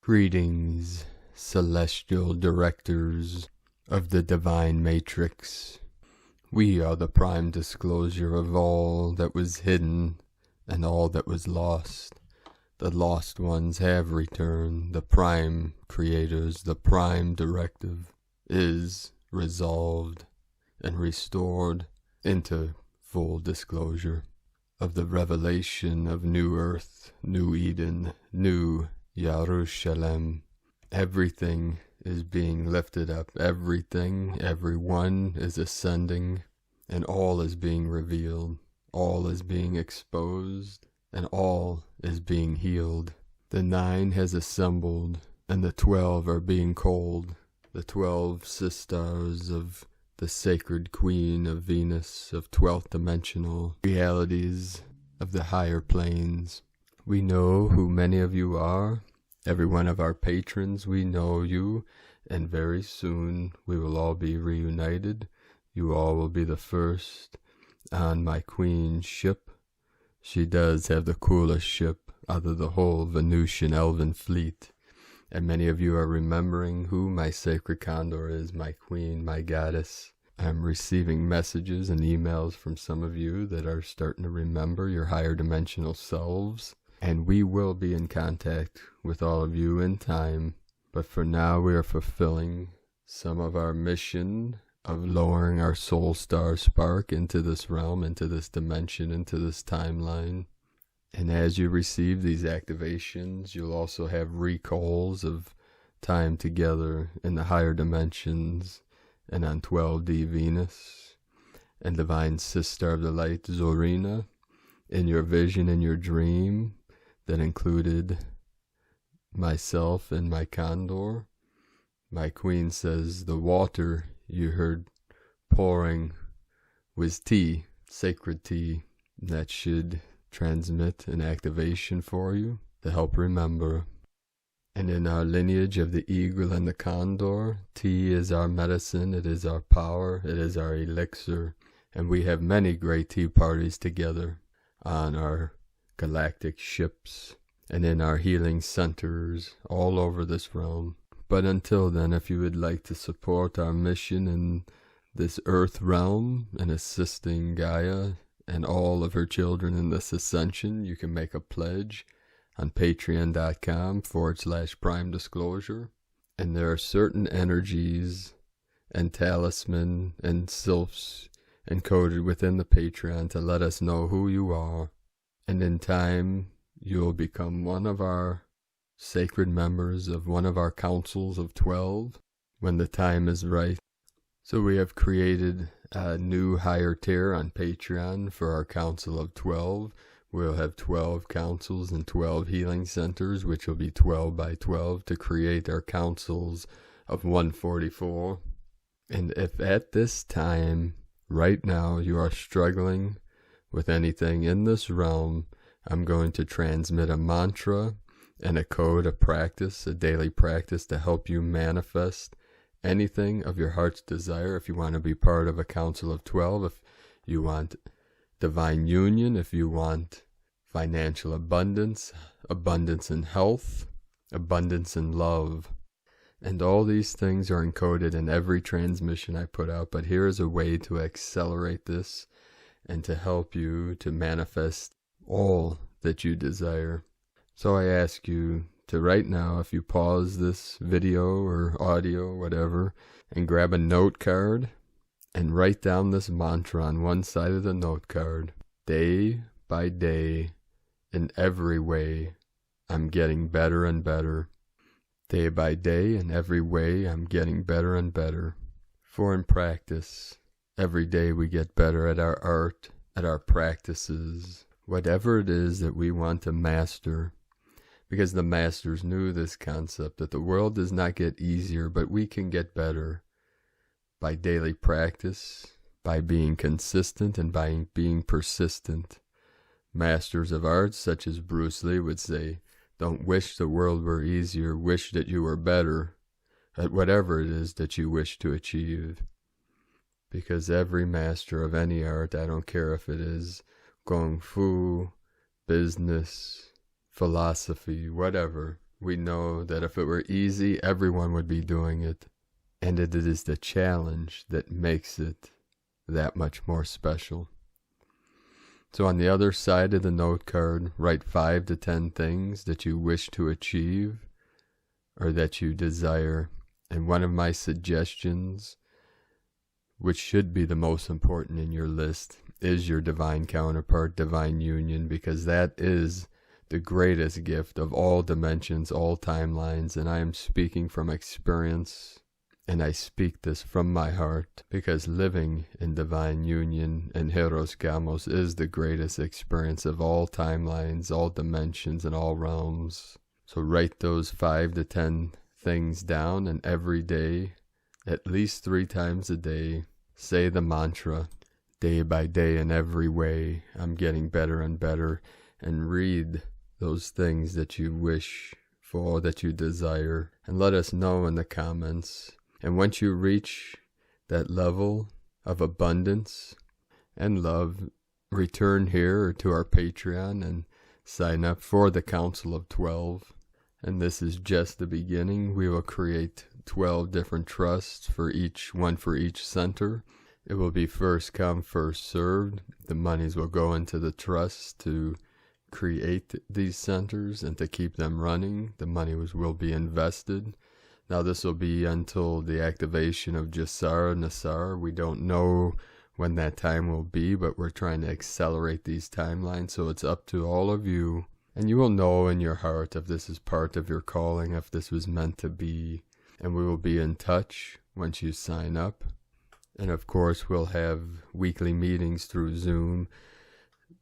Greetings, celestial directors of the divine matrix. We are the prime disclosure of all that was hidden and all that was lost. The lost ones have returned. The prime creators, the prime directive is resolved and restored into full disclosure of the revelation of new earth, new Eden, new Jerusalem. Everything is being lifted up. Everything, everyone is ascending, and all is being revealed. All is being exposed, and all is being healed. The 9 has assembled, and the 12 are being called. The 12 sisters of the sacred queen of Venus, of 12th dimensional realities of the higher planes. We know who many of you are. Every one of our patrons, we know you, and very soon we will all be reunited. You all will be the first on my queen's ship. She does have the coolest ship out of the whole Venusian elven fleet. And many of you are remembering who my sacred condor is, my queen, my goddess. I'm receiving messages and emails from some of you that are starting to remember your higher dimensional selves. And we will be in contact with all of you in time. But for now, we are fulfilling some of our mission of lowering our soul star spark into this realm, into this dimension, into this timeline. And as you receive these activations, you'll also have recalls of time together in the higher dimensions and on 12D Venus and Divine Sister of the Light Zorina in your vision, in your dream, that included myself and my condor. My queen says the water you heard pouring was tea, sacred tea, that should transmit an activation for you to help remember. And in our lineage of the eagle and the condor, tea is our medicine, it is our power, it is our elixir, and we have many great tea parties together on our galactic ships and in our healing centers all over this realm. But until then, if you would like to support our mission in this earth realm and assisting Gaia and all of her children in this ascension, you can make a pledge on patreon.com/prime disclosure. And there are certain energies and talisman and sylphs encoded within the Patreon to let us know who you are. And in time, you'll become one of our sacred members of one of our councils of 12 when the time is right. So we have created a new higher tier on Patreon for our council of 12. We'll have 12 councils and 12 healing centers, which will be 12 by 12 to create our councils of 144. And if at this time, right now, you are struggling with anything in this realm, I'm going to transmit a mantra and a code of practice, a daily practice to help you manifest anything of your heart's desire. If you want to be part of a council of 12, if you want divine union, if you want financial abundance, abundance in health, abundance in love. And all these things are encoded in every transmission I put out. But here is a way to accelerate this and to help you to manifest all that you desire. So I ask you to right now, if you pause this video or audio, whatever, and grab a note card and write down this mantra on one side of the note card. Day by day, in every way, I'm getting better and better. Day by day, in every way, I'm getting better and better. For in practice, every day we get better at our art, at our practices, whatever it is that we want to master. Because the masters knew this concept, that the world does not get easier, but we can get better by daily practice, by being consistent, and by being persistent. Masters of arts such as Bruce Lee would say, don't wish the world were easier, wish that you were better at whatever it is that you wish to achieve. Because every master of any art, I don't care if it is Kung Fu, business, philosophy, whatever, We know that if it were easy, everyone would be doing it. And it is the challenge that makes it that much more special. So on the other side of the note card, write 5 to 10 things that you wish to achieve or that you desire. And one of my suggestions, which should be the most important in your list, is your divine counterpart, divine union, because that is the greatest gift of all dimensions, all timelines. And I am speaking from experience, and I speak this from my heart, because living in divine union and Hieros Gamos is the greatest experience of all timelines, all dimensions, and all realms. So write those 5 to 10 things down, and every day, at least 3 times a day, say the mantra, day by day in every way, I'm getting better and better, and read those things that you wish for, that you desire, and let us know in the comments. And once you reach that level of abundance and love, return here to our Patreon and sign up for the Council of 12. And this is just the beginning. We will create 12 different trusts for each one for each center. It will be first come, first served. The monies will go into the trust to create these centers and to keep them running. The money will be invested. Now this will be until the activation of Jasara Nasar. We don't know when that time will be, but we're trying to accelerate these timelines. So it's up to all of you. And you will know in your heart if this is part of your calling, if this was meant to be. And we will be in touch once you sign up. And of course, we'll have weekly meetings through Zoom.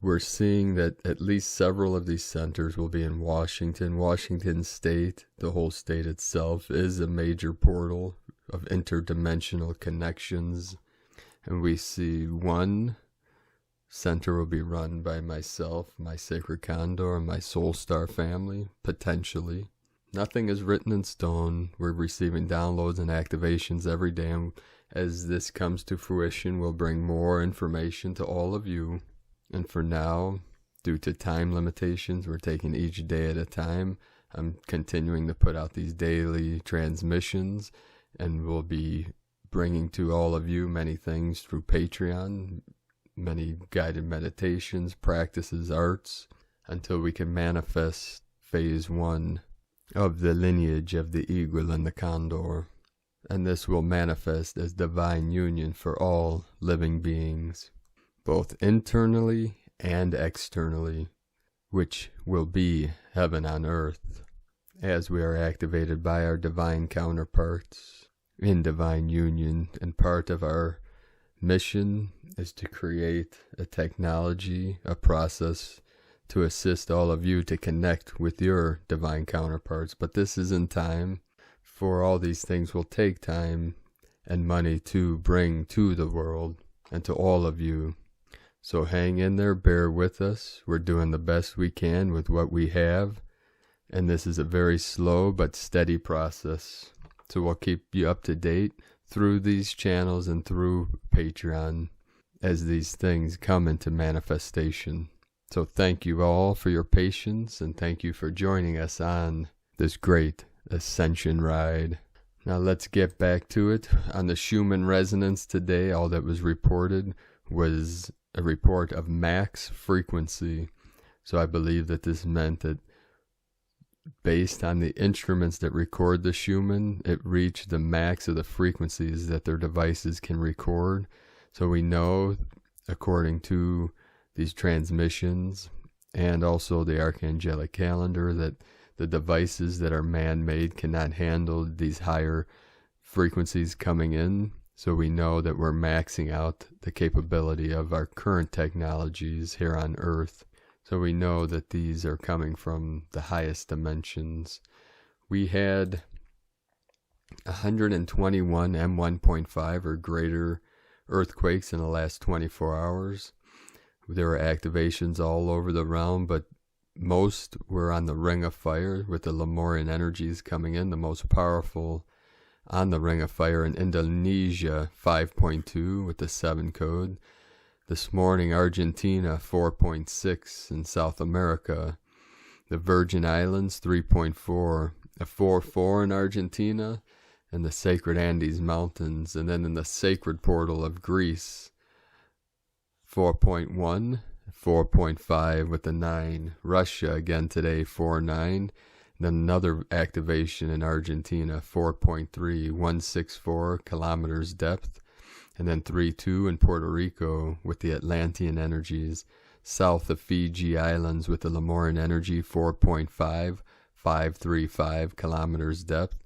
We're seeing that at least several of these centers will be in Washington. Washington State, the whole state itself, is a major portal of interdimensional connections. And we see one center will be run by myself, my Sacred Condor, and my Soul Star family, potentially. Nothing is written in stone. We're receiving downloads and activations every day. And as this comes to fruition, we'll bring more information to all of you. And for now, due to time limitations, we're taking each day at a time. I'm continuing to put out these daily transmissions, and we'll be bringing to all of you many things through Patreon, many guided meditations, practices, arts, until we can manifest phase 1 of the lineage of the eagle and the condor. And this will manifest as divine union for all living beings, both internally and externally, which will be heaven on earth, as we are activated by our divine counterparts in divine union. And part of our mission is to create a technology, a process to assist all of you to connect with your divine counterparts. But this is in time, for all these things will take time and money to bring to the world and to all of you. So hang in there, bear with us. We're doing the best we can with what we have. And this is a very slow but steady process. So we'll keep you up to date through these channels and through Patreon as these things come into manifestation. So thank you all for your patience, and thank you for joining us on this great Ascension ride. Now let's get back to it. On the Schumann resonance today, all that was reported was a report of max frequency. So I believe that this meant that based on the instruments that record the Schumann, it reached the max of the frequencies that their devices can record. So we know, according to these transmissions and also the Archangelic calendar, that the devices that are man-made cannot handle these higher frequencies coming in. So we know that we're maxing out the capability of our current technologies here on Earth. So we know that these are coming from the highest dimensions. We had 121 M1.5 or greater earthquakes in the last 24 hours. There were activations all over the realm, but most were on the Ring of Fire with the Lemurian energies coming in. The most powerful on the Ring of Fire in Indonesia, 5.2 with the 7 code. This morning, Argentina, 4.6 in South America. The Virgin Islands, 3.4. a 4-4 in Argentina, in the sacred Andes Mountains, and then in the sacred portal of Greece, 4.1, 4.5 with the 9. Russia again today, 4-9. Then another activation in Argentina, 4.3, 164 kilometers depth. And then 3-2 in Puerto Rico with the Atlantean energies. South of Fiji Islands with the Lemurian energy, 4.5, 535 kilometers depth.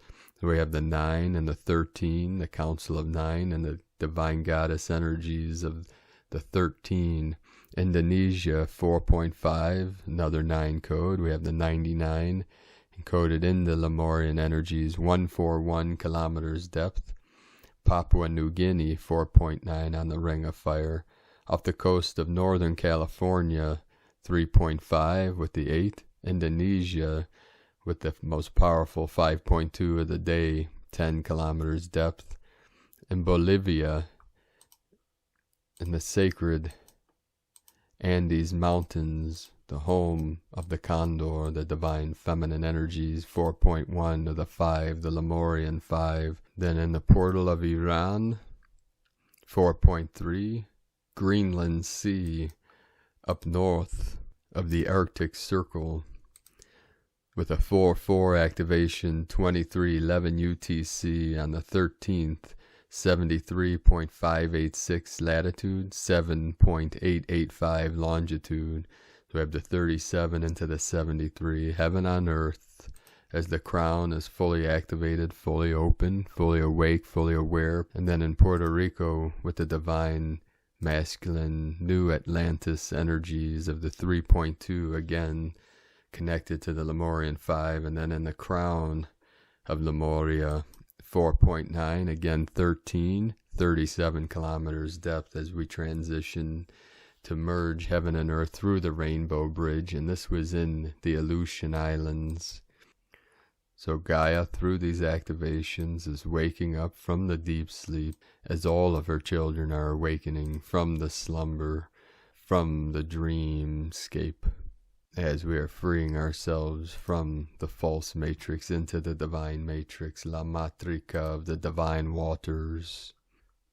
So we have the 9 and the 13, the Council of 9, and the Divine Goddess energies of the 13. Indonesia, 4.5, another 9 code. We have the 99 encoded in the Lemurian energies, 141 kilometers depth. Papua New Guinea, 4.9 on the Ring of Fire. Off the coast of Northern California, 3.5 with the 8. Indonesia with the most powerful 5.2 of the day, 10 kilometers depth. In Bolivia, in the sacred Andes Mountains, the home of the Condor, the divine feminine energies, 4.1 of the 5, the Lemurian 5. Then in the portal of Iran, 4.3, Greenland Sea, up north of the Arctic Circle, with a 4-4 activation, 2311 UTC on the 13th, 73.586 latitude, 7.885 longitude. So we have the 37 into the 73, heaven on earth, as the crown is fully activated, fully open, fully awake, fully aware. And then in Puerto Rico with the divine masculine new Atlantis energies of the 3.2, again connected to the Lemurian 5. And then in the crown of Lemuria, 4.9, again 13, 37 kilometers depth as we transition to merge heaven and earth through the Rainbow Bridge. And this was in the Aleutian Islands. So Gaia, through these activations, is waking up from the deep sleep, as all of her children are awakening from the slumber, from the dreamscape, as we are freeing ourselves from the false matrix into the divine matrix, La Matrica of the divine waters.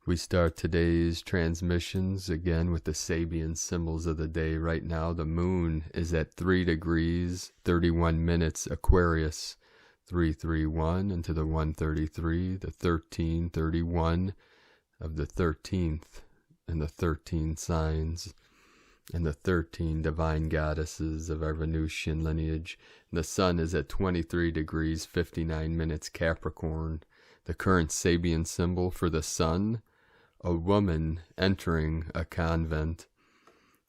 We start today's transmissions again with the Sabian symbols of the day. Right now the moon is at 3 degrees, 31 minutes Aquarius, 331 into the 133, the 1331 of the 13th and the 13 signs and the 13 divine goddesses of our Venusian lineage. And the sun is at 23 degrees, 59 minutes Capricorn. The current Sabian symbol for the sun, a woman entering a convent.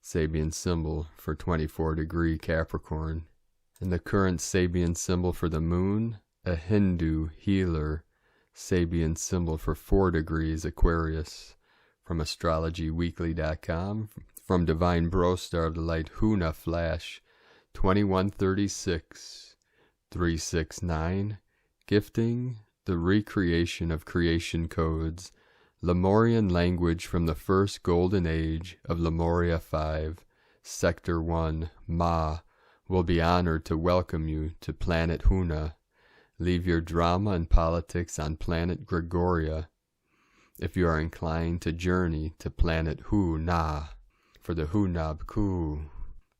Sabian symbol for 24-degree Capricorn. And the current Sabian symbol for the moon, a Hindu healer. Sabian symbol for 4 degrees Aquarius. From astrologyweekly.com. From Divine Bro Star of the Light, Huna Flash, 2136, 369. Gifting the recreation of creation codes. Lemurian language from the first golden age of Lemuria 5, Sector 1, Ma, will be honored to welcome you to planet Huna. Leave your drama and politics on planet Gregoria if you are inclined to journey to planet Hu-Na for the Hunab-Ku.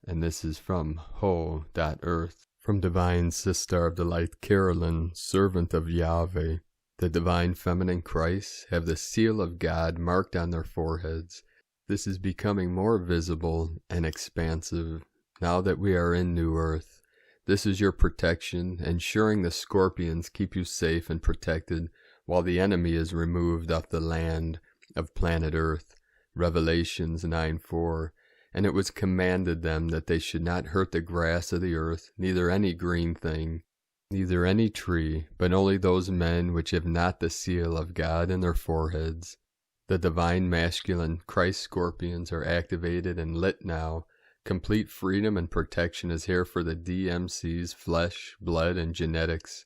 And this is from Ho.Earth. From Divine Sister of the Light, Carolyn, servant of Yahweh. The divine feminine Christ have the seal of God marked on their foreheads. This is becoming more visible and expansive now that we are in New Earth. This is your protection, ensuring the scorpions keep you safe and protected while the enemy is removed off the land of planet Earth. Revelations 9:4. And it was commanded them that they should not hurt the grass of the earth, neither any green thing, neither any tree, but only those men which have not the seal of God in their foreheads. The divine masculine Christ scorpions are activated and lit now. Complete freedom and protection is here for the DMC's flesh, blood, and genetics.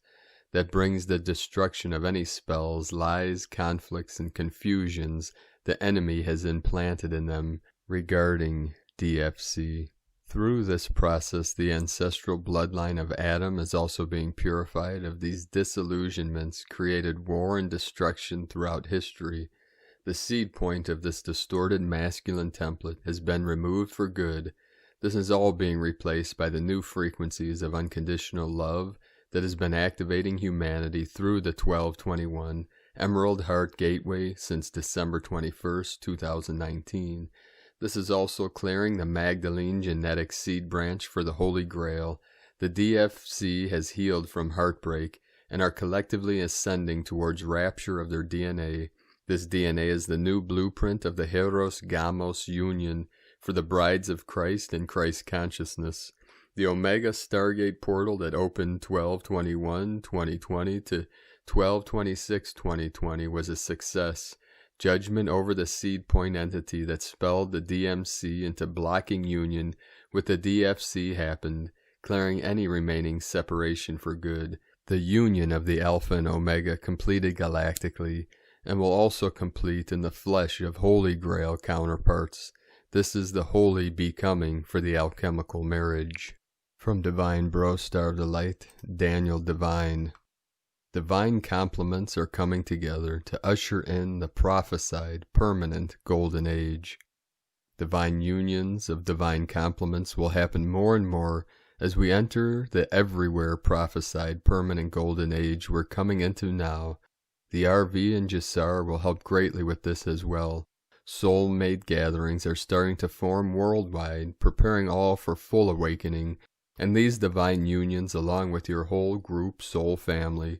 That brings the destruction of any spells, lies, conflicts, and confusions the enemy has implanted in them regarding DFC. Through this process, the ancestral bloodline of Adam is also being purified of these disillusionments created war and destruction throughout history. The seed point of this distorted masculine template has been removed for good. This is all being replaced by the new frequencies of unconditional love that has been activating humanity through the 1221 Emerald Heart Gateway since December 21st, 2019. This is also clearing the Magdalene genetic seed branch for the Holy Grail. The DFC has healed from heartbreak and are collectively ascending towards rapture of their DNA. This DNA is the new blueprint of the Hieros Gamos union for the brides of Christ and Christ consciousness. The Omega Stargate portal that opened 12/21/2020 to 12/26/2020 was a success. Judgment over the seed point entity that spelled the DMC into blocking union with the DFC happened, clearing any remaining separation for good. The union of the Alpha and Omega completed galactically, and will also complete in the flesh of Holy Grail counterparts. This is the holy becoming for the alchemical marriage. From Divine Bro Star of the Light, Daniel Divine. Divine complements are coming together to usher in the prophesied permanent golden age. Divine unions of divine complements will happen more and more as we enter the everywhere prophesied permanent golden age we're coming into now. The RV and Jasar will help greatly with this as well. Soulmate gatherings are starting to form worldwide, preparing all for full awakening, and these divine unions along with your whole group soul family.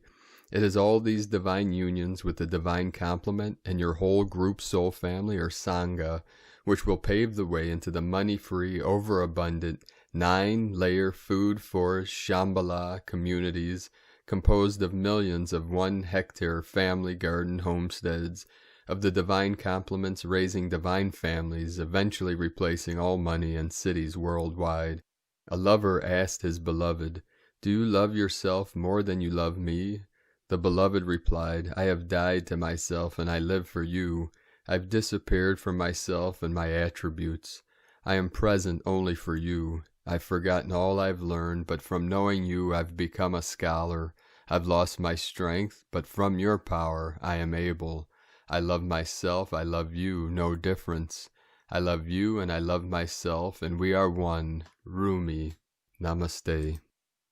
It is all these divine unions with the divine complement and your whole group soul family or Sangha, which will pave the way into the money-free, overabundant, 9-layer food forest Shambhala communities composed of millions of 1-hectare family garden homesteads, of the divine complements raising divine families, eventually replacing all money and cities worldwide. A lover asked his beloved, "Do you love yourself more than you love me?" The beloved replied, "I have died to myself and I live for you. I've disappeared from myself and my attributes. I am present only for you. I've forgotten all I've learned, but from knowing you I've become a scholar. I've lost my strength, but from your power I am able. I love myself, I love you, no difference. I love you and I love myself, and we are one. Rumi. Namaste."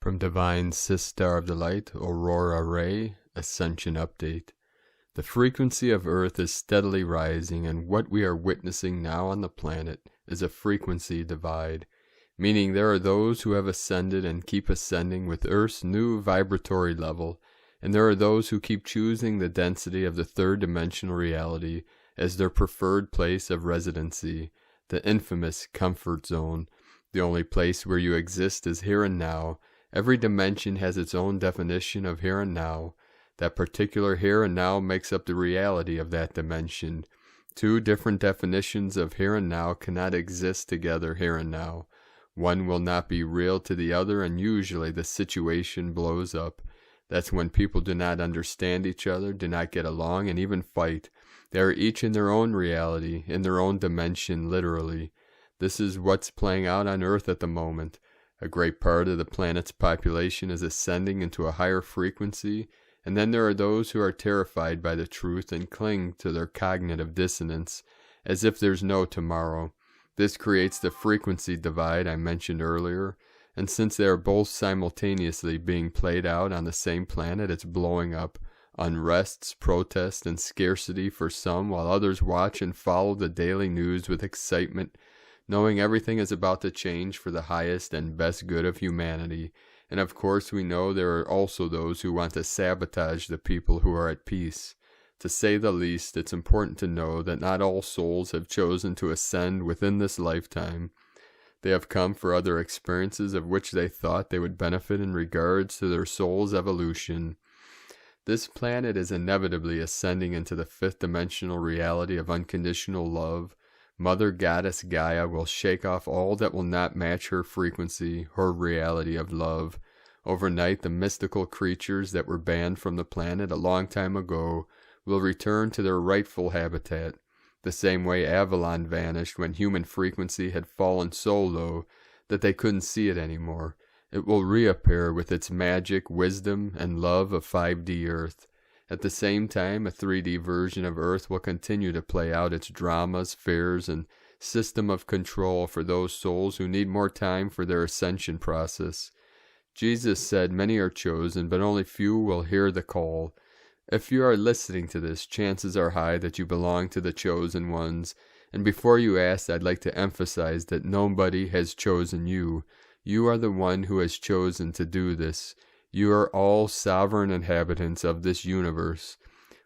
From Divine Sister of the Light, Aurora Ray, Ascension Update. The frequency of Earth is steadily rising, and what we are witnessing now on the planet is a frequency divide, meaning there are those who have ascended and keep ascending with Earth's new vibratory level, and there are those who keep choosing the density of the third-dimensional reality as their preferred place of residency, the infamous comfort zone. The only place where you exist is here and now. Every dimension has its own definition of here and now. That particular here and now makes up the reality of that dimension. Two different definitions of here and now cannot exist together here and now. One will not be real to the other, and usually the situation blows up. That's when people do not understand each other, do not get along, and even fight. They are each in their own reality, in their own dimension, literally. This is what's playing out on Earth at the moment. A great part of the planet's population is ascending into a higher frequency, and then there are those who are terrified by the truth and cling to their cognitive dissonance, as if there's no tomorrow. This creates the frequency divide I mentioned earlier, and since they are both simultaneously being played out on the same planet, it's blowing up. Unrests, protests, and scarcity for some, while others watch and follow the daily news with excitement, knowing everything is about to change for the highest and best good of humanity. And of course we know there are also those who want to sabotage the people who are at peace. To say the least, it's important to know that not all souls have chosen to ascend within this lifetime. They have come for other experiences of which they thought they would benefit in regards to their soul's evolution. This planet is inevitably ascending into the fifth-dimensional reality of unconditional love. Mother Goddess Gaia will shake off all that will not match her frequency, her reality of love. Overnight, the mystical creatures that were banned from the planet a long time ago will return to their rightful habitat. The same way Avalon vanished when human frequency had fallen so low, that they couldn't see it anymore. It will reappear with its magic, wisdom, and love of 5D Earth. At the same time, a 3D version of Earth will continue to play out its dramas, fears, and system of control for those souls who need more time for their ascension process. Jesus said, "Many are chosen, but only few will hear the call." If you are listening to this, chances are high that you belong to the chosen ones. And before you ask, I'd like to emphasize that nobody has chosen you. You are the one who has chosen to do this. You are all sovereign inhabitants of this universe.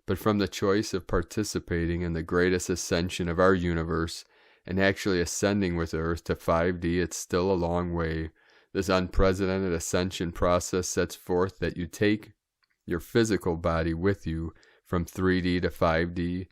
But from the choice of participating in the greatest ascension of our universe, and actually ascending with Earth to 5D, it's still a long way. This unprecedented ascension process sets forth that you take your physical body with you from 3D to 5D.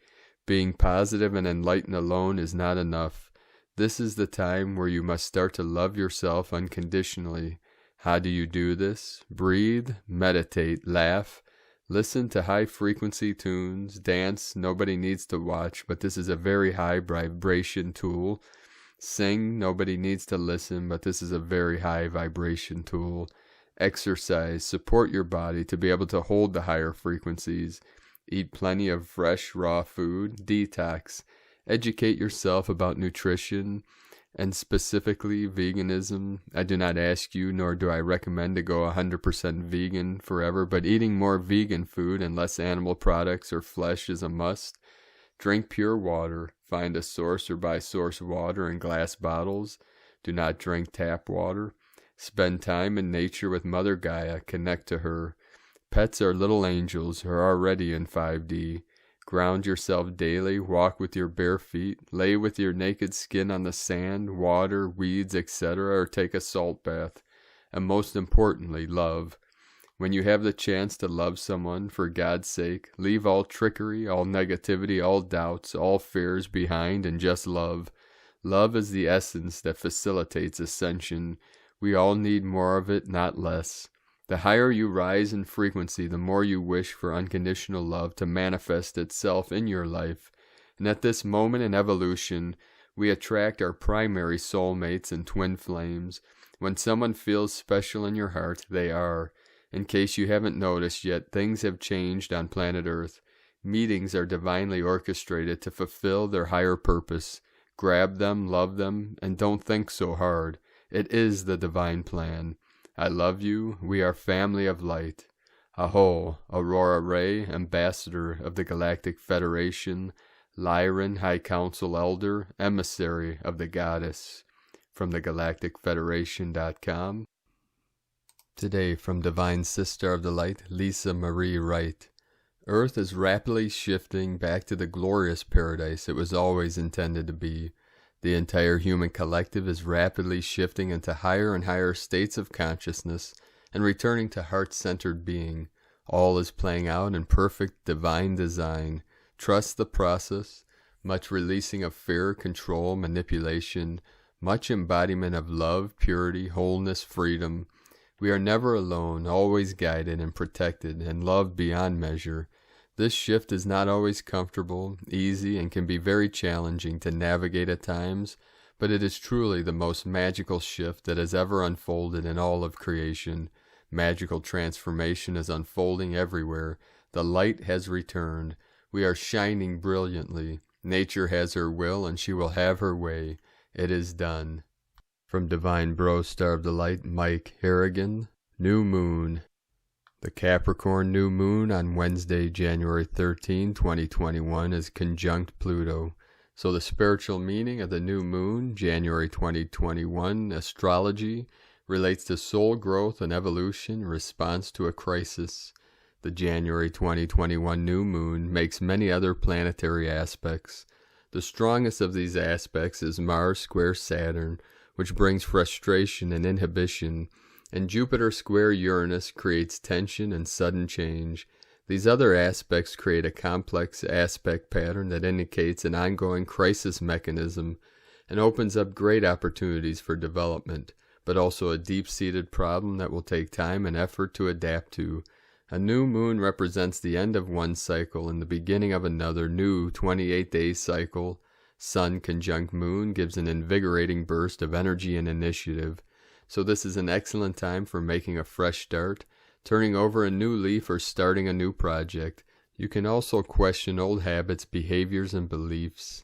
Being positive and enlightened alone is not enough. This is the time where you must start to love yourself unconditionally. How do you do this? Breathe, meditate, laugh, listen to high-frequency tunes, dance. Nobody needs to watch, but this is a very high vibration tool. Sing. Nobody needs to listen, but this is a very high vibration tool. Exercise. Support your body to be able to hold the higher frequencies. Eat plenty of fresh, raw food. Detox. Educate yourself about nutrition, and specifically veganism. I do not ask you, nor do I recommend to go 100% vegan forever, but eating more vegan food and less animal products or flesh is a must. Drink pure water. Find a source or buy source water in glass bottles. Do not drink tap water. Spend time in nature with Mother Gaia. Connect to her. Pets are little angels who are already in 5D. Ground yourself daily. Walk with your bare feet. Lay with your naked skin on the sand, water, weeds, etc., or take a salt bath. And most importantly, love. When you have the chance to love someone, for God's sake, leave all trickery, all negativity, all doubts, all fears behind, and just love. Love is the essence that facilitates ascension. We all need more of it, not less. The higher you rise in frequency, the more you wish for unconditional love to manifest itself in your life. And at this moment in evolution, we attract our primary soulmates and twin flames. When someone feels special in your heart, they are. In case you haven't noticed yet, things have changed on planet Earth. Meetings are divinely orchestrated to fulfill their higher purpose. Grab them, love them, and don't think so hard. It is the divine plan. I love you. We are family of light. Aho, Aurora Ray, Ambassador of the Galactic Federation, Lyran, High Council Elder, Emissary of the Goddess. From thegalacticfederation.com. Today, from Divine Sister of the Light, Lisa Marie Wright. Earth is rapidly shifting back to the glorious paradise it was always intended to be. The entire human collective is rapidly shifting into higher and higher states of consciousness and returning to heart-centered being. All is playing out in perfect divine design. Trust the process. Much releasing of fear, control, manipulation. Much embodiment of love, purity, wholeness, freedom. We are never alone, always guided and protected, and loved beyond measure. This shift is not always comfortable, easy, and can be very challenging to navigate at times, but it is truly the most magical shift that has ever unfolded in all of creation. Magical transformation is unfolding everywhere. The light has returned. We are shining brilliantly. Nature has her will, and she will have her way. It is done. From Divine Bro Star of the Light, Mike Harrigan. New Moon. The Capricorn new moon on Wednesday, January 13, 2021 is conjunct Pluto. So the spiritual meaning of the new moon, January 2021, astrology, relates to soul growth and evolution in response to a crisis. The January 2021 new moon makes many other planetary aspects. The strongest of these aspects is Mars square Saturn, which brings frustration and inhibition, and Jupiter square Uranus creates tension and sudden change. These other aspects create a complex aspect pattern that indicates an ongoing crisis mechanism and opens up great opportunities for development, but also a deep-seated problem that will take time and effort to adapt to. A new moon represents the end of one cycle and the beginning of another new 28-day cycle. Sun conjunct Moon gives an invigorating burst of energy and initiative, so this is an excellent time for making a fresh start, turning over a new leaf, or starting a new project. You can also question old habits, behaviors, and beliefs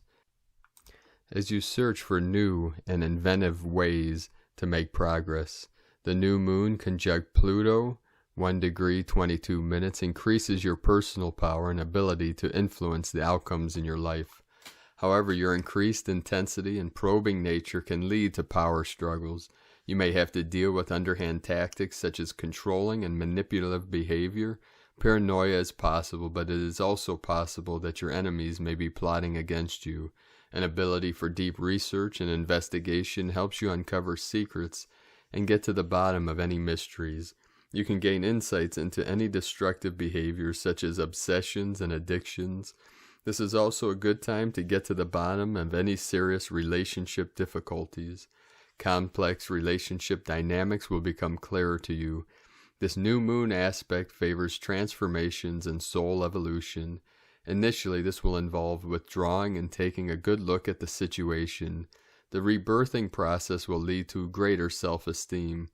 as you search for new and inventive ways to make progress. The new moon conjunct Pluto, 1 degree 22 minutes, increases your personal power and ability to influence the outcomes in your life. However, your increased intensity and probing nature can lead to power struggles. You may have to deal with underhand tactics such as controlling and manipulative behavior. Paranoia is possible, but it is also possible that your enemies may be plotting against you. An ability for deep research and investigation helps you uncover secrets and get to the bottom of any mysteries. You can gain insights into any destructive behaviors such as obsessions and addictions. This is also a good time to get to the bottom of any serious relationship difficulties. Complex relationship dynamics will become clearer to you. This new moon aspect favors transformations and soul evolution. Initially, this will involve withdrawing and taking a good look at the situation. The rebirthing process will lead to greater self-esteem.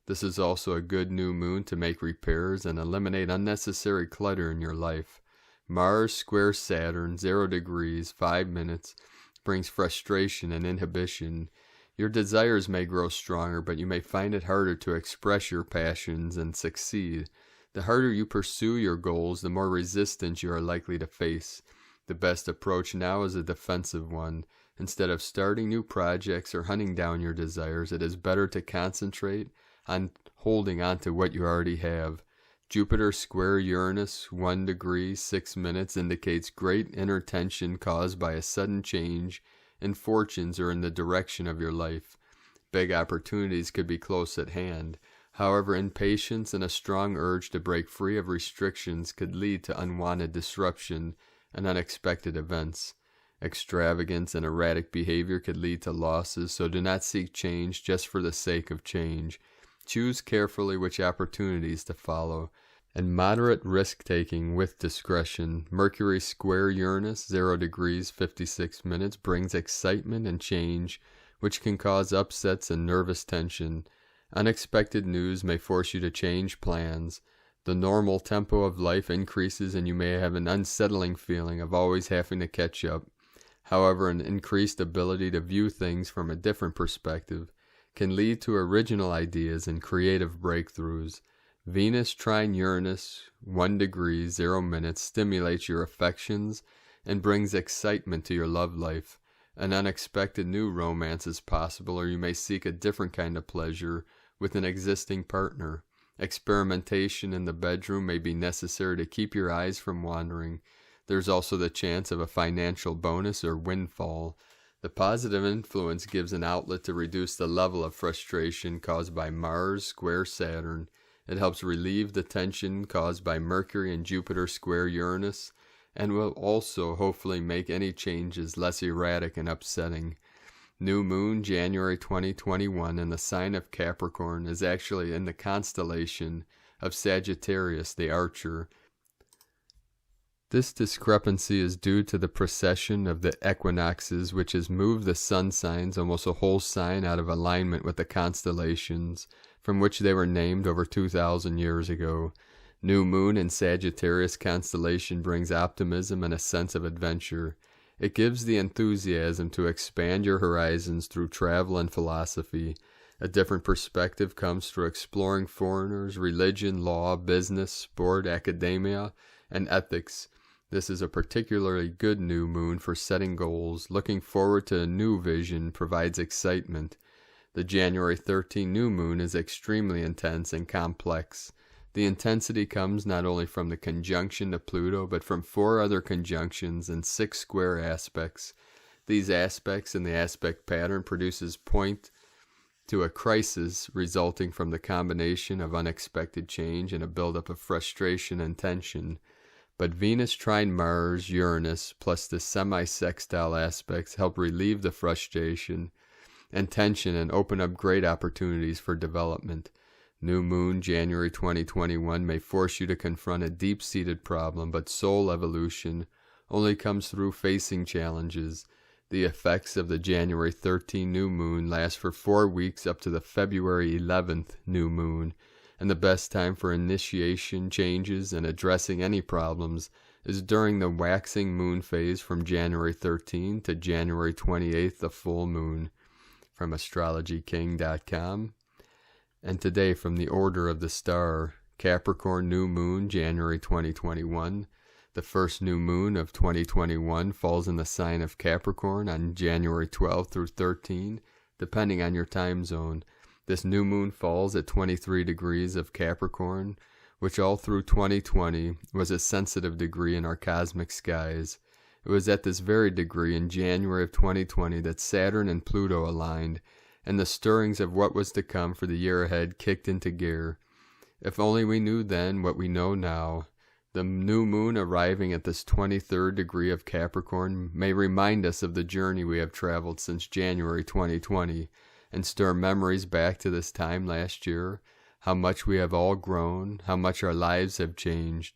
This is also a good new moon to make repairs and eliminate unnecessary clutter in your life. Mars square Saturn, 0 degrees, 5 minutes, brings frustration and inhibition. Your desires may grow stronger, but you may find it harder to express your passions and succeed. The harder you pursue your goals, the more resistance you are likely to face. The best approach now is a defensive one. Instead of starting new projects or hunting down your desires, it is better to concentrate on holding on to what you already have. Jupiter square Uranus, 1 degree, 6 minutes, indicates great inner tension caused by a sudden change in fortunes or in the direction of your life. Big opportunities could be close at hand. However, impatience and a strong urge to break free of restrictions could lead to unwanted disruption and unexpected events. Extravagance and erratic behavior could lead to losses, so do not seek change just for the sake of change. Choose carefully which opportunities to follow, and moderate risk-taking with discretion. Mercury square Uranus, 0 degrees, 56 minutes, brings excitement and change, which can cause upsets and nervous tension. Unexpected news may force you to change plans. The normal tempo of life increases and you may have an unsettling feeling of always having to catch up. However, an increased ability to view things from a different perspective can lead to original ideas and creative breakthroughs. Venus trine Uranus, 1 degree, 0 minutes, stimulates your affections and brings excitement to your love life. An unexpected new romance is possible, or you may seek a different kind of pleasure with an existing partner. Experimentation in the bedroom may be necessary to keep your eyes from wandering. There's also the chance of a financial bonus or windfall. The positive influence gives an outlet to reduce the level of frustration caused by Mars square Saturn. It helps relieve the tension caused by Mercury and Jupiter square Uranus, and will also hopefully make any changes less erratic and upsetting. New moon, January 2021, in the sign of Capricorn, is actually in the constellation of Sagittarius, the Archer. This discrepancy is due to the precession of the equinoxes, which has moved the sun signs almost a whole sign out of alignment with the constellations, from which they were named over 2,000 years ago. New moon in Sagittarius constellation brings optimism and a sense of adventure. It gives the enthusiasm to expand your horizons through travel and philosophy. A different perspective comes through exploring foreigners, religion, law, business, sport, academia, and ethics. This is a particularly good new moon for setting goals. Looking forward to a new vision provides excitement. The January 13 new moon is extremely intense and complex. The intensity comes not only from the conjunction to Pluto, but from 4 other conjunctions and 6 square aspects. These aspects and the aspect pattern produces point to a crisis resulting from the combination of unexpected change and a buildup of frustration and tension. But Venus trine Mars, Uranus, plus the semi-sextile aspects help relieve the frustration and tension and open up great opportunities for development. New moon, January 2021, may force you to confront a deep-seated problem, but soul evolution only comes through facing challenges. The effects of the January 13 new moon last for 4 weeks up to the February 11th new moon, and the best time for initiation changes and addressing any problems is during the waxing moon phase from January 13 to January 28th, the full moon. From astrologyking.com. And today from the Order of the Star, Capricorn new moon, January 2021. The first new moon of 2021 falls in the sign of Capricorn on January 12 through 13, depending on your time zone. This new moon falls at 23 degrees of Capricorn, which all through 2020 was a sensitive degree in our cosmic skies. It was at this very degree in January of 2020 that Saturn and Pluto aligned, and the stirrings of what was to come for the year ahead kicked into gear. If only we knew then what we know now. The new moon arriving at this 23rd degree of Capricorn may remind us of the journey we have traveled since January 2020, and stir memories back to this time last year, how much we have all grown, how much our lives have changed.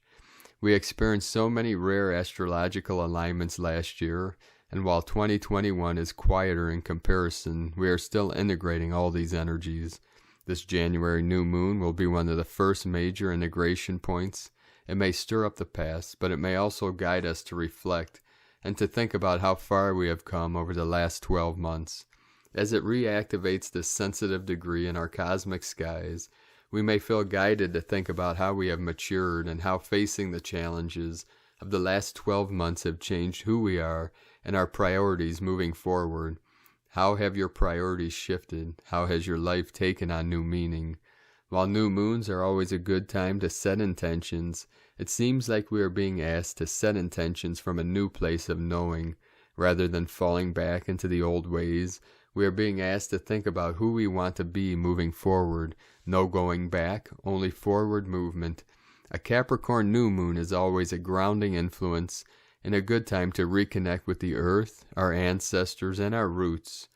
We experienced so many rare astrological alignments last year, and while 2021 is quieter in comparison, we are still integrating all these energies. This January new moon will be one of the first major integration points. It may stir up the past, but it may also guide us to reflect and to think about how far we have come over the last 12 months. As it reactivates this sensitive degree in our cosmic skies, we may feel guided to think about how we have matured and how facing the challenges of the last 12 months have changed who we are and our priorities moving forward. How have your priorities shifted? How has your life taken on new meaning? While new moons are always a good time to set intentions, it seems like we are being asked to set intentions from a new place of knowing. Rather than falling back into the old ways, we are being asked to think about who we want to be moving forward. No going back, only forward movement. A Capricorn new moon is always a grounding influence and a good time to reconnect with the earth, our ancestors, and our roots.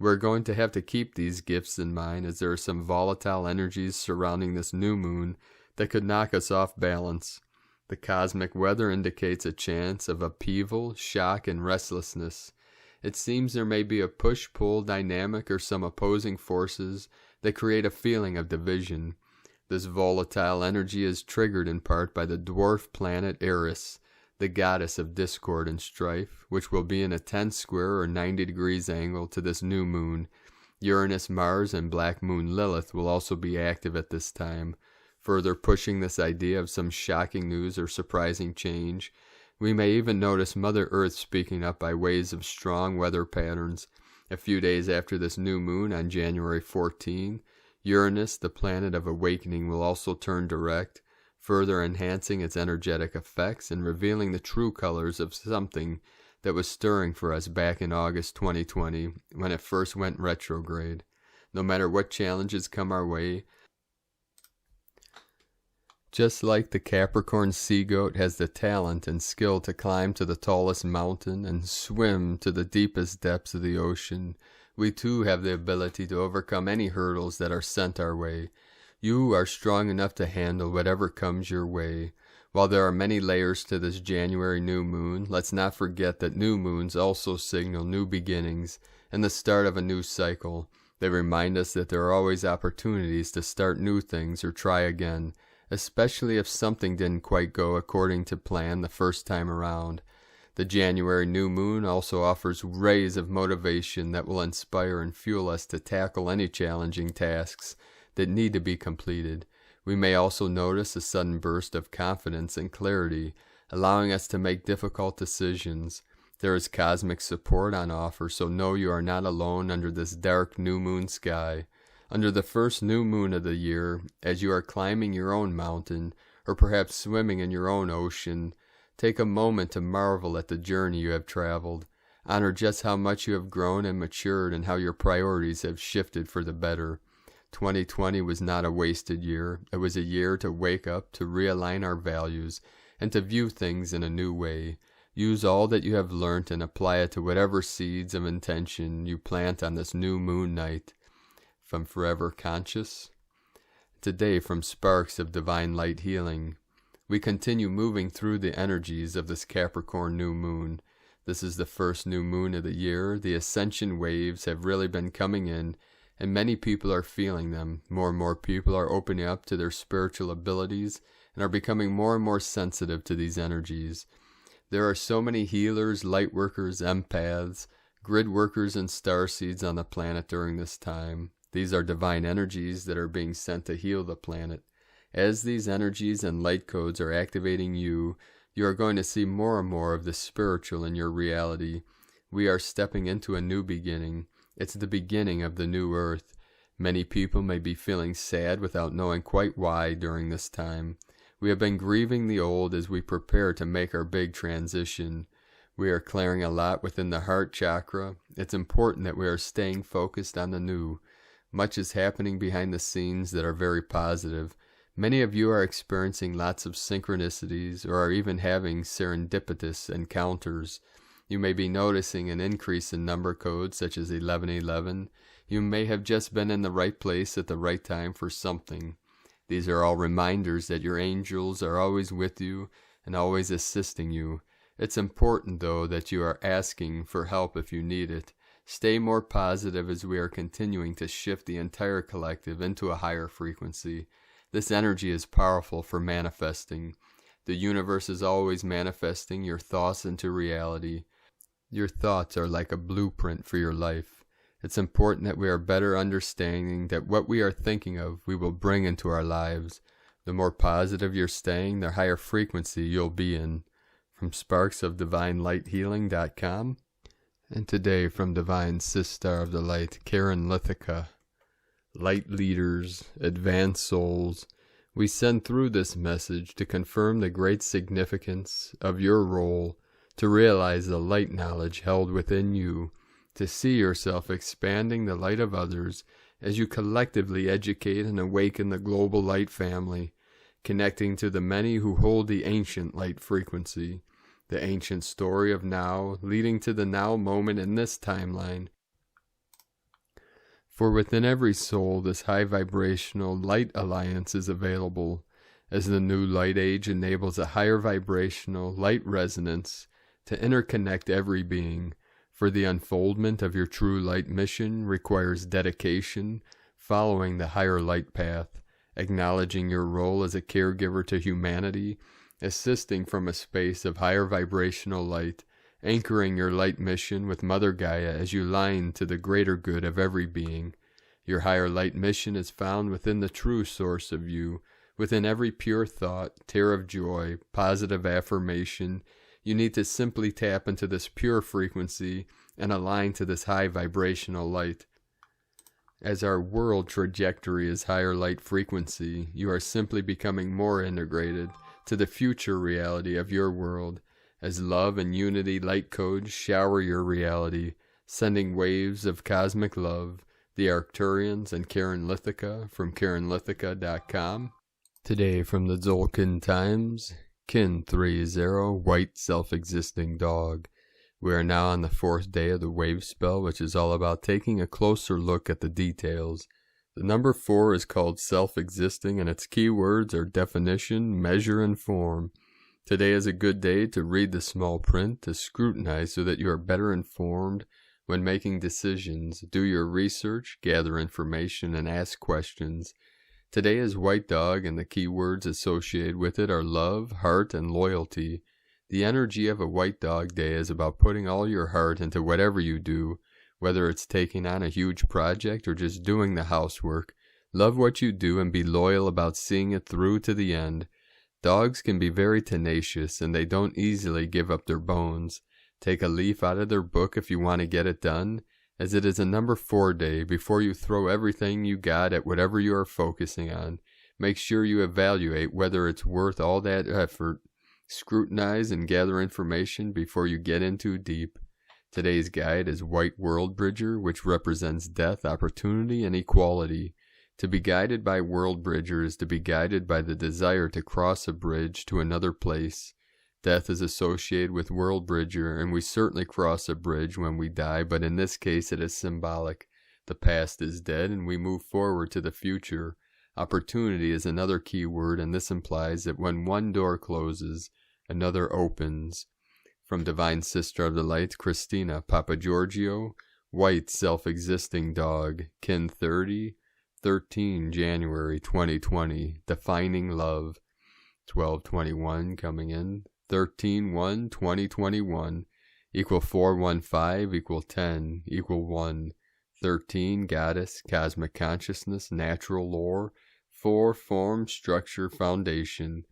We're going to have to keep these gifts in mind as there are some volatile energies surrounding this new moon that could knock us off balance. The cosmic weather indicates a chance of upheaval, shock, and restlessness. It seems there may be a push-pull dynamic or some opposing forces that create a feeling of division. This volatile energy is triggered in part by the dwarf planet Hieros, the goddess of discord and strife, which will be in a 10 square or 90 degrees angle to this new moon. Uranus, Mars, and Black Moon Lilith will also be active at this time, further pushing this idea of some shocking news or surprising change. We may even notice Mother Earth speaking up by ways of strong weather patterns. A few days after this new moon on January 14, Uranus, the planet of awakening, will also turn direct, further enhancing its energetic effects and revealing the true colors of something that was stirring for us back in August 2020 when it first went retrograde. No matter what challenges come our way, just like the Capricorn sea goat has the talent and skill to climb to the tallest mountain and swim to the deepest depths of the ocean, we too have the ability to overcome any hurdles that are sent our way. You are strong enough to handle whatever comes your way. While there are many layers to this January new moon, let's not forget that new moons also signal new beginnings and the start of a new cycle. They remind us that there are always opportunities to start new things or try again, especially if something didn't quite go according to plan the first time around. The January new moon also offers rays of motivation that will inspire and fuel us to tackle any challenging tasks that need to be completed. We may also notice a sudden burst of confidence and clarity, allowing us to make difficult decisions. There is cosmic support on offer, so know you are not alone under this dark new moon sky. Under the first new moon of the year, as you are climbing your own mountain, or perhaps swimming in your own ocean, take a moment to marvel at the journey you have traveled. Honor just how much you have grown and matured and how your priorities have shifted for the better. 2020 was not a wasted year. It was a year to wake up, to realign our values, and to view things in a new way. Use all that you have learnt and apply it to whatever seeds of intention you plant on this new moon night. From Forever Conscious. Today from Sparks of Divine Light Healing. We continue moving through the energies of this Capricorn new moon. This is the first new moon of the year. The ascension waves have really been coming in, and many people are feeling them. More and more people are opening up to their spiritual abilities and are becoming more and more sensitive to these energies. There are so many healers, light workers, empaths, grid workers, and starseeds on the planet during this time. These are divine energies that are being sent to heal the planet. As these energies and light codes are activating you, you are going to see more and more of the spiritual in your reality. We are stepping into a new beginning. It's the beginning of the new earth. Many people may be feeling sad without knowing quite why during this time. We have been grieving the old as we prepare to make our big transition. We are clearing a lot within the heart chakra. It's important that we are staying focused on the new. Much is happening behind the scenes that are very positive. Many of you are experiencing lots of synchronicities or are even having serendipitous encounters. You may be noticing an increase in number codes such as 1111. You may have just been in the right place at the right time for something. These are all reminders that your angels are always with you and always assisting you. It's important, though, that you are asking for help if you need it. Stay more positive as we are continuing to shift the entire collective into a higher frequency. This energy is powerful for manifesting. The universe is always manifesting your thoughts into reality. Your thoughts are like a blueprint for your life. It's important that we are better understanding that what we are thinking of, we will bring into our lives. The more positive you're staying, the higher frequency you'll be in. From sparksofdivinelighthealing.com, and today from Divine Sister of the Light, Karen Lithica. Light leaders, advanced souls, we send through this message to confirm the great significance of your role, to realize the light knowledge held within you, to see yourself expanding the light of others as you collectively educate and awaken the global light family, connecting to the many who hold the ancient light frequency, the ancient story of now, leading to the now moment in this timeline. For within every soul, this high vibrational light alliance is available, as the new light age enables a higher vibrational light resonance to interconnect every being. For the unfoldment of your true light mission requires dedication, following the higher light path, acknowledging your role as a caregiver to humanity, assisting from a space of higher vibrational light, anchoring your light mission with Mother Gaia as you line to the greater good of every being. Your higher light mission is found within the true source of you, within every pure thought, tear of joy, positive affirmation. You need to simply tap into this pure frequency and align to this high vibrational light. As our world trajectory is higher light frequency, you are simply becoming more integrated to the future reality of your world, as love and unity light codes shower your reality, sending waves of cosmic love. The Arcturians and Karen Lithica from KarenLithica.com. Today from the Zolkin Times, Kin 30, White Self-Existing Dog. We are now on the 4th day of the wave spell, which is all about taking a closer look at the details. The number 4 is called self-existing, and its keywords are definition, measure, and form. Today is a good day to read the small print, to scrutinize so that you are better informed when making decisions. Do your research, gather information, and ask questions. Today is white dog, and the keywords associated with it are love, heart, and loyalty. The energy of a white dog day is about putting all your heart into whatever you do, whether it's taking on a huge project or just doing the housework. Love what you do and be loyal about seeing it through to the end. Dogs can be very tenacious, and they don't easily give up their bones. Take a leaf out of their book if you want to get it done, as it is a number 4 day. Before you throw everything you got at whatever you are focusing on, make sure you evaluate whether it's worth all that effort. Scrutinize and gather information before you get in too deep. Today's guide is White World Bridger, which represents death, opportunity, and equality. To be guided by World Bridger is to be guided by the desire to cross a bridge to another place. Death is associated with World Bridger, and we certainly cross a bridge when we die, but in this case it is symbolic. The past is dead, and we move forward to the future. Opportunity is another key word, and this implies that when one door closes, another opens. From Divine Sister of the Light, Christina, Papa Giorgio, White Self-Existing Dog, Kin 30, 13 January 2020, Defining Love, 1221 coming in, 13-1-2021, equal 415, equal 10, equal 1, 13 Goddess, Cosmic Consciousness, Natural Lore, 4 Form, Structure, Foundation,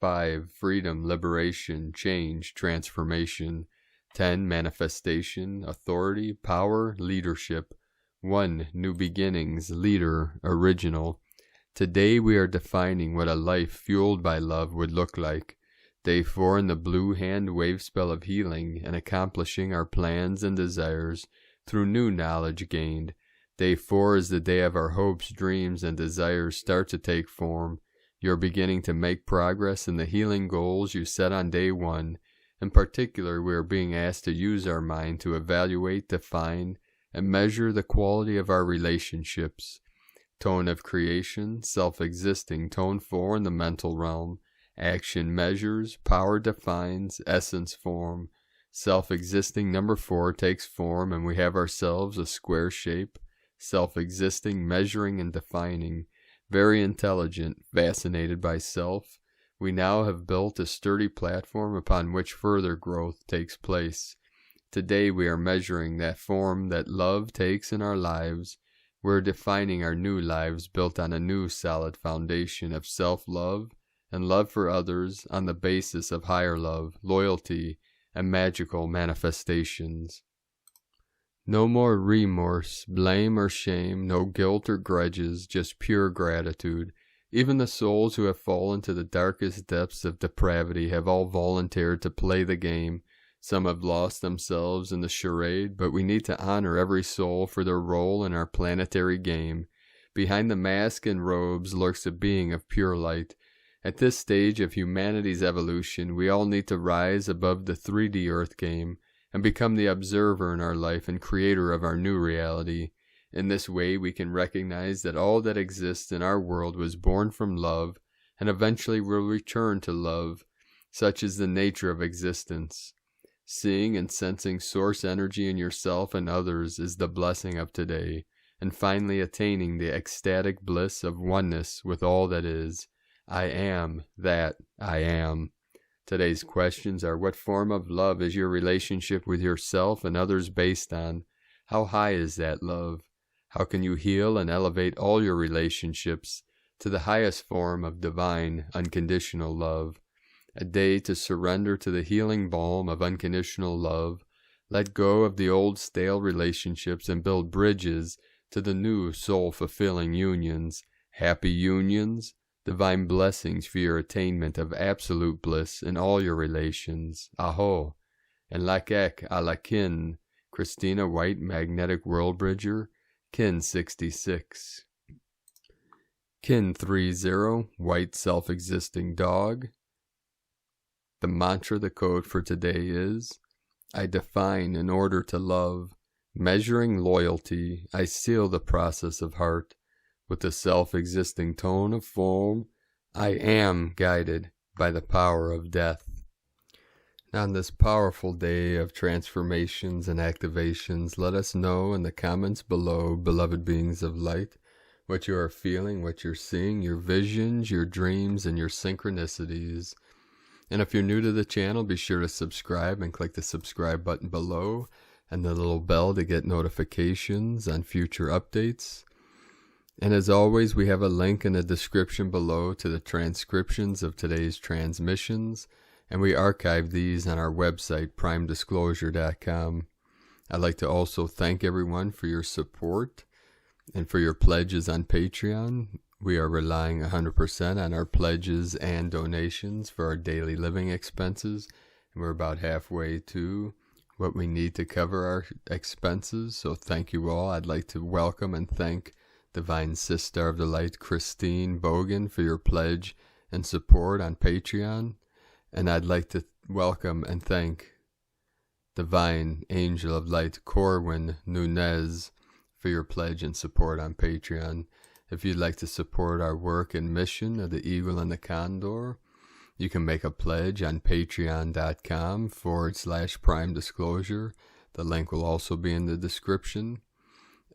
5 Freedom, Liberation, Change, Transformation, 10 Manifestation, Authority, Power, Leadership, 1 New Beginnings, Leader, Original. Today we are defining what a life fueled by love would look like. Day 4 in the blue hand wave spell of healing and accomplishing our plans and desires through new knowledge gained. Day 4 is the day of our hopes, dreams, and desires start to take form. You're beginning to make progress in the healing goals you set on day 1. In particular, we are being asked to use our mind to evaluate, define, and measure the quality of our relationships. Tone of creation, self-existing, tone 4 in the mental realm. Action measures, power defines, essence form. Self-existing number 4 takes form, and we have ourselves a square shape. Self-existing, measuring and defining. Very intelligent, fascinated by self. We now have built a sturdy platform upon which further growth takes place. Today we are measuring that form that love takes in our lives. We're defining our new lives built on a new solid foundation of self-love and love for others on the basis of higher love, loyalty, and magical manifestations. No more remorse, blame, or shame, no guilt or grudges, just pure gratitude. Even the souls who have fallen to the darkest depths of depravity have all volunteered to play the game. Some have lost themselves in the charade, but we need to honor every soul for their role in our planetary game. Behind the mask and robes lurks a being of pure light. At this stage of humanity's evolution, we all need to rise above the 3D Earth game and become the observer in our life and creator of our new reality. In this way, we can recognize that all that exists in our world was born from love and eventually will return to love. Such is the nature of existence. Seeing and sensing source energy in yourself and others is the blessing of today, and finally attaining the ecstatic bliss of oneness with all that is. I am that I am. Today's questions are: what form of love is your relationship with yourself and others based on? How high is that love? How can you heal and elevate all your relationships to the highest form of divine, unconditional love? A day to surrender to the healing balm of unconditional love. Let go of the old stale relationships and build bridges to the new soul-fulfilling unions. Happy unions. Divine blessings for your attainment of absolute bliss in all your relations. Aho. And Lakek Alakin, Christina White, Magnetic World Bridger, Kin 66. Kin 30, White Self-Existing Dog. The mantra, the code for today is: I define in order to love. Measuring loyalty, I seal the process of heart. With the self-existing tone of form, I am guided by the power of death. On this powerful day of transformations and activations, let us know in the comments below, beloved beings of light, what you are feeling, what you're seeing, your visions, your dreams, and your synchronicities. And if you're new to the channel, be sure to subscribe and click the subscribe button below and the little bell to get notifications on future updates. And as always, we have a link in the description below to the transcriptions of today's transmissions, and we archive these on our website, primedisclosure.com. I'd like to also thank everyone for your support and for your pledges on Patreon. We are relying 100% on our pledges and donations for our daily living expenses, and we're about halfway to what we need to cover our expenses, so thank you all. I'd like to welcome and thank Divine Sister of the Light, Christine Bogan, for your pledge and support on Patreon. And I'd like to welcome and thank Divine Angel of Light, Corwin Nunez, for your pledge and support on Patreon. If you'd like to support our work and mission of the Eagle and the Condor, You can make a pledge on patreon.com/prime disclosure. The link will also be in the description.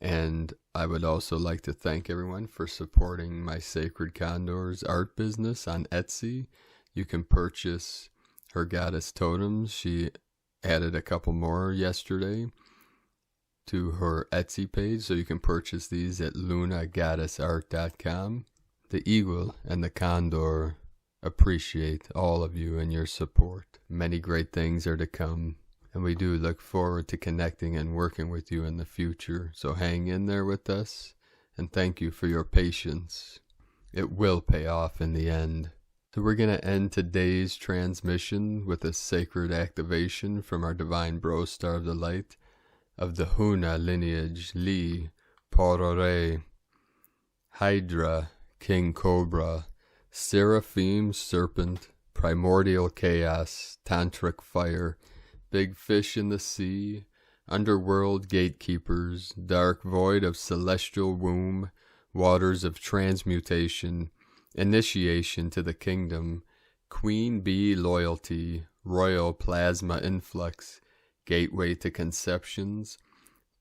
And I would also like to thank everyone for supporting my Sacred Condors art business on Etsy. You can purchase her goddess totems. She added a couple more yesterday to her Etsy page, so you can purchase these at lunagoddessart.com. The eagle and the condor appreciate all of you and your support. Many great things are to come, and we do look forward to connecting and working with you in the future. So hang in there with us, and thank you for your patience. It will pay off in the end. So we're going to end today's transmission with a sacred activation from our Divine Bro Star of the Light of the Huna lineage, Li, Porore, Hydra, King Cobra, Seraphim, Serpent, Primordial Chaos, Tantric Fire, Big Fish in the Sea, Underworld Gatekeepers, Dark Void of Celestial Womb, Waters of Transmutation, Initiation to the Kingdom, Queen Bee Loyalty, Royal Plasma Influx, Gateway to Conceptions,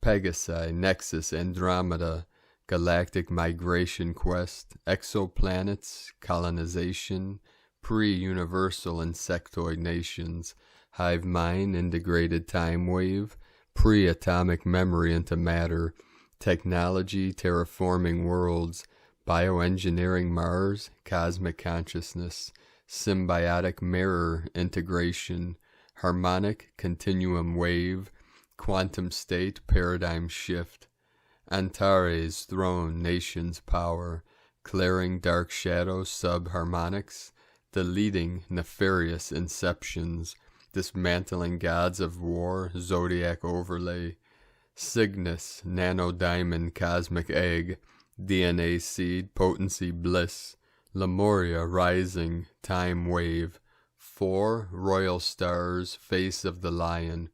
Pegasi, Nexus, Andromeda, Galactic Migration Quest, Exoplanets, Colonization, Pre-Universal Insectoid Nations, Hive Mind, Integrated Time Wave, Pre-Atomic Memory into Matter, Technology, Terraforming Worlds, Bioengineering Mars, Cosmic Consciousness, Symbiotic Mirror Integration, Harmonic Continuum Wave, Quantum State Paradigm Shift, Antares Throne Nations Power, Clearing Dark Shadow Subharmonics, Deleting Nefarious Inceptions, Dismantling Gods of War Zodiac Overlay, Cygnus Nano Diamond Cosmic Egg, DNA Seed Potency Bliss, Lemuria Rising Time Wave, 4 Royal Stars Face of the Lion,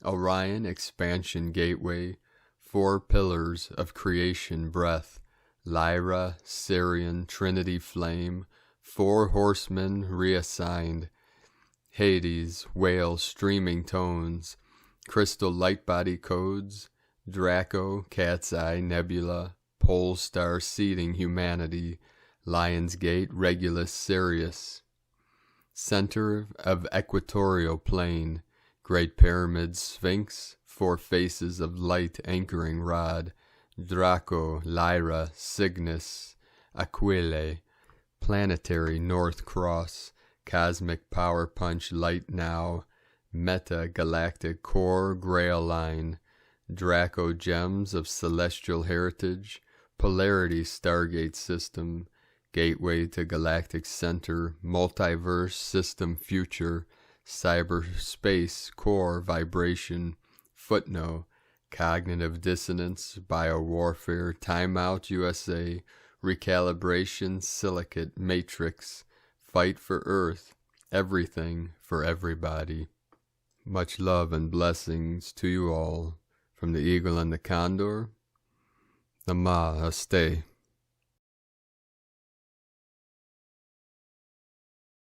Orion Expansion Gateway, 4 Pillars of Creation Breath, Lyra, Syrian Trinity Flame, 4 Horsemen Reassigned, Hades, Whale Streaming Tones, Crystal Light Body Codes, Draco, Cat's Eye Nebula, Pole Star Seeding Humanity, Lion's Gate Regulus Sirius, Center of Equatorial Plane, Great Pyramid Sphinx, 4 Faces of Light Anchoring Rod, Draco, Lyra, Cygnus, Aquile, Planetary North Cross, Cosmic Power Punch Light Now, Meta Galactic Core Grail Line, Draco Gems of Celestial Heritage, Polarity Stargate System, Gateway to Galactic Center, Multiverse System Future, Cyberspace Core Vibration, Footnote, Cognitive Dissonance, Biowarfare, Timeout USA, Recalibration, Silicate Matrix, Fight for Earth, Everything for Everybody. Much love and blessings to you all from the Eagle and the Condor. Namaste.